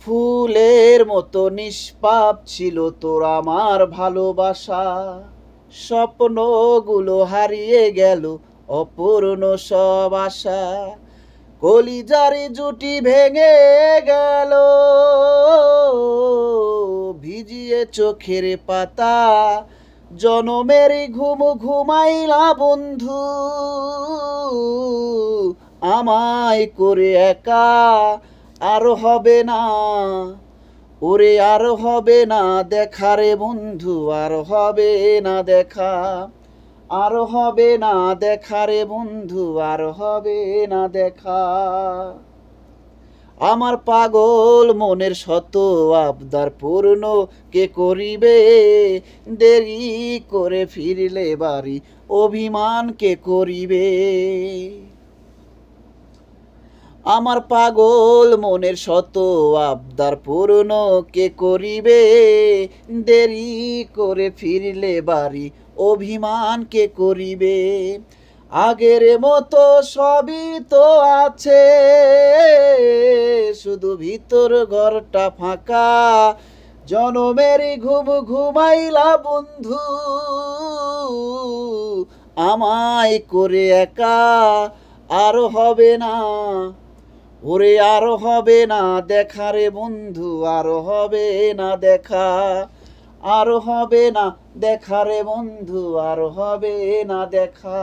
ফুলের মতো নিষ্পাপ ছিল তোর আমার ভালোবাসা, স্বপ্নগুলো হারিয়ে গেল অপূর্ণ সব আশা, কলিজারি জুটি ভেঙে গেল ভিজিয়ে চোখের পাতা, জনমের ঘুম ঘুমাইলা বন্ধু আমায় করে একা। আর হবে না ওরে, আর হবে না দেখা রে বন্ধু, আর হবে না দেখা, আর হবে না দেখা রে বন্ধু, আর হবে না দেখা। আমার পাগল মনের শত আবদার পূর্ণ কে করিবে, দেরি করে ফিরলে বাড়ি অভিমান কে করিবে। আমার পাগল মনের শত আবদার পূর্ণ কে করিবে, দেরি করে ফিরলে বাড়ি অভিমান কে করিবে। আগের মতো সবই তো আছে, শুধু ভিতর ঘরটা ফাঁকা, জনমের ঘুম ঘুমাইলা বন্ধু আমায় করে একা। আর হবে না ওরে, আর হবে না দেখা রে বন্ধু, আর হবে না দেখা, আর হবে না দেখা রে বন্ধু, আর হবে না দেখা।